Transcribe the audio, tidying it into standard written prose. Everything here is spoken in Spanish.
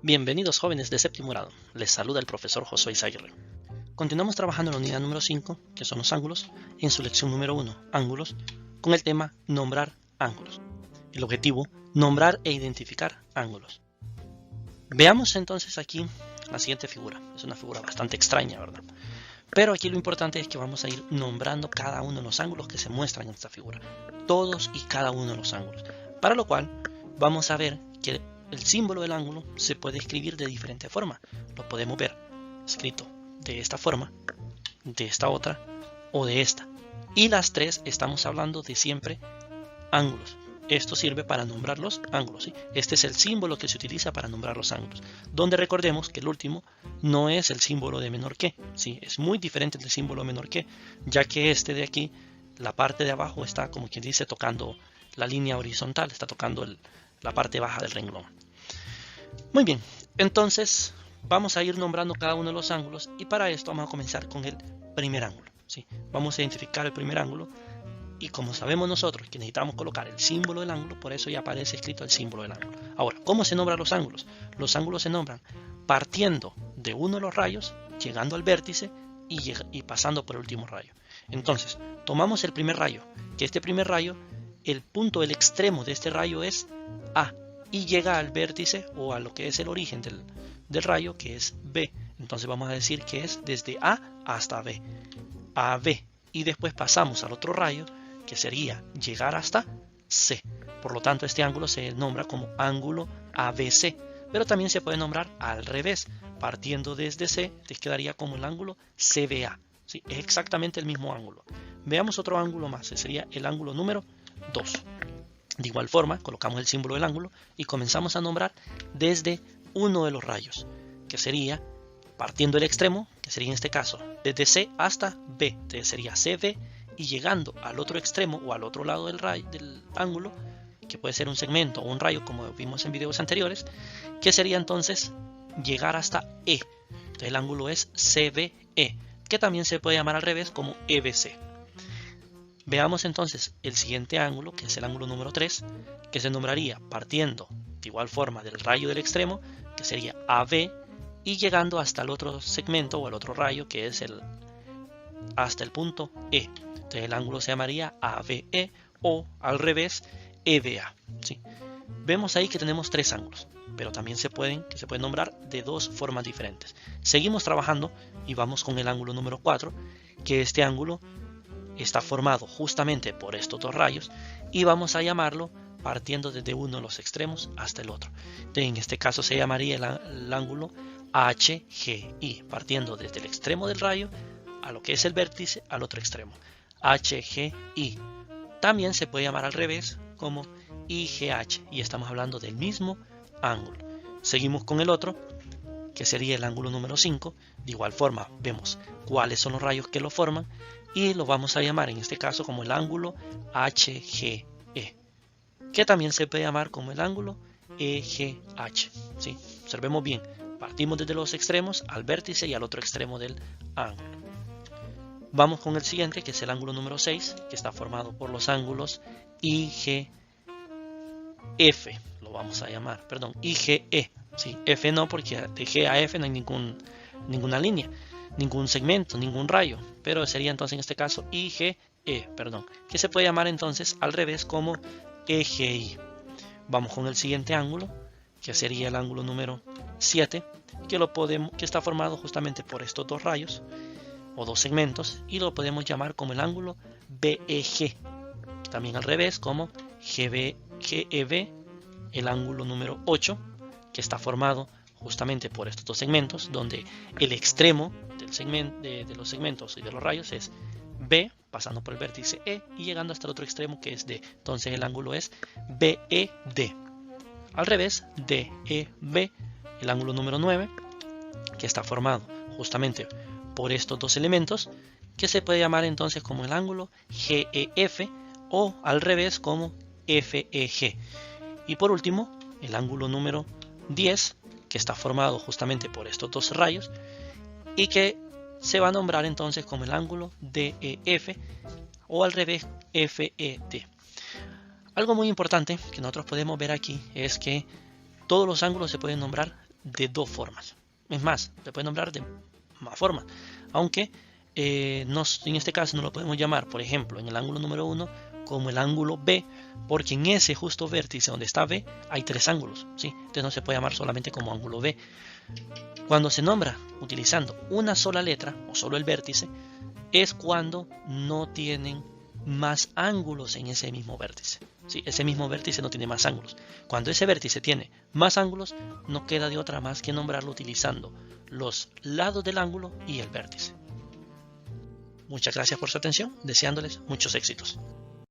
Bienvenidos jóvenes de séptimo grado, les saluda el profesor Josué Izaguirre. Continuamos trabajando en la unidad número 5, que son los ángulos, en su lección número 1, ángulos, con el tema nombrar ángulos. El objetivo, nombrar e identificar ángulos. Veamos entonces aquí la siguiente figura. Es una figura bastante extraña, ¿verdad? Pero aquí lo importante es que vamos a ir nombrando cada uno de los ángulos que se muestran en esta figura. Todos y cada uno de los ángulos. Para lo cual vamos a ver que el símbolo del ángulo se puede escribir de diferente forma. Lo podemos ver escrito de esta forma, de esta otra o de esta. Y las tres estamos hablando de siempre ángulos. Esto sirve para nombrar los ángulos, ¿sí? Este es el símbolo que se utiliza para nombrar los ángulos. Donde recordemos que el último no es el símbolo de menor que, ¿sí? Es muy diferente del símbolo menor que, ya que este de aquí, la parte de abajo está, como quien dice, tocando la línea horizontal, está tocando la parte baja del renglón. Muy bien, entonces vamos a ir nombrando cada uno de los ángulos y para esto vamos a comenzar con el primer ángulo, ¿sí? Vamos a identificar el primer ángulo. Y como sabemos nosotros que necesitamos colocar el símbolo del ángulo, por eso ya aparece escrito el símbolo del ángulo. Ahora, ¿cómo se nombran los ángulos? Los ángulos se nombran partiendo de uno de los rayos, llegando al vértice y pasando por el último rayo. Entonces, tomamos el primer rayo, que este primer rayo, el punto, el extremo de este rayo es A, y llega al vértice o a lo que es el origen del rayo, que es B. Entonces vamos a decir que es desde A hasta B, a B, y después pasamos al otro rayo, que sería llegar hasta C. Por lo tanto, este ángulo se nombra como ángulo ABC, pero también se puede nombrar al revés. Partiendo desde C, te quedaría como el ángulo CBA. ¿Sí? Es exactamente el mismo ángulo. Veamos otro ángulo más, sería el ángulo número 2. De igual forma, colocamos el símbolo del ángulo y comenzamos a nombrar desde uno de los rayos, que sería partiendo del extremo, que sería en este caso desde C hasta B, entonces sería CB, y llegando al otro extremo o al otro lado del ángulo, que puede ser un segmento o un rayo como vimos en videos anteriores, que sería entonces llegar hasta E. Entonces el ángulo es CBE, que también se puede llamar al revés como EBC. Veamos entonces el siguiente ángulo, que es el ángulo número 3, que se nombraría partiendo de igual forma del rayo del extremo, que sería AB, y llegando hasta el otro segmento o el otro rayo, que es hasta el punto E. Entonces el ángulo se llamaría ABE o al revés EBA. ¿Sí? Vemos ahí que tenemos tres ángulos, pero también se pueden nombrar de dos formas diferentes. Seguimos trabajando y vamos con el ángulo número 4, que este ángulo está formado justamente por estos dos rayos y vamos a llamarlo partiendo desde uno de los extremos hasta el otro. Entonces, en este caso se llamaría el ángulo HGI, partiendo desde el extremo del rayo a lo que es el vértice al otro extremo. HGI. También se puede llamar al revés como IGH y estamos hablando del mismo ángulo. Seguimos con el otro, que sería el ángulo número 5. De igual forma vemos cuáles son los rayos que lo forman y lo vamos a llamar en este caso como el ángulo HGE, que también se puede llamar como el ángulo EGH. ¿Sí? Observemos bien, partimos desde los extremos al vértice y al otro extremo del ángulo. Vamos con el siguiente, que es el ángulo número 6, que está formado por los ángulos IGF, lo vamos a llamar, perdón, IGE. ¿Sí? F no, porque de G a F no hay ninguna línea, ningún segmento, ningún rayo, pero sería entonces en este caso IGE, perdón, que se puede llamar entonces al revés como EGI. Vamos con el siguiente ángulo, que sería el ángulo número 7, que está formado justamente por estos dos rayos o dos segmentos y lo podemos llamar como el ángulo BEG, también al revés como GEB, el ángulo número 8, que está formado justamente por estos dos segmentos, donde el extremo del de los segmentos y de los rayos es B, pasando por el vértice E y llegando hasta el otro extremo que es D. Entonces el ángulo es BED. Al revés, DEB, el ángulo número 9, que está formado justamente por estos dos elementos, que se puede llamar entonces como el ángulo GEF o al revés como FEG. Y por último, el ángulo número 10, que está formado justamente por estos dos rayos y que se va a nombrar entonces como el ángulo DEF o al revés FED. Algo muy importante que nosotros podemos ver aquí es que todos los ángulos se pueden nombrar de dos formas. Es más, se puede nombrar de más formas, aunque en este caso no lo podemos llamar, por ejemplo, en el ángulo número 1 como el ángulo B, porque en ese justo vértice donde está B hay tres ángulos, ¿sí? Entonces no se puede llamar solamente como ángulo B. Cuando se nombra utilizando una sola letra o solo el vértice, es cuando no tienen más ángulos en ese mismo vértice. ¿Sí? Ese mismo vértice no tiene más ángulos. Cuando ese vértice tiene más ángulos, no queda de otra más que nombrarlo utilizando los lados del ángulo y el vértice. Muchas gracias por su atención, deseándoles muchos éxitos.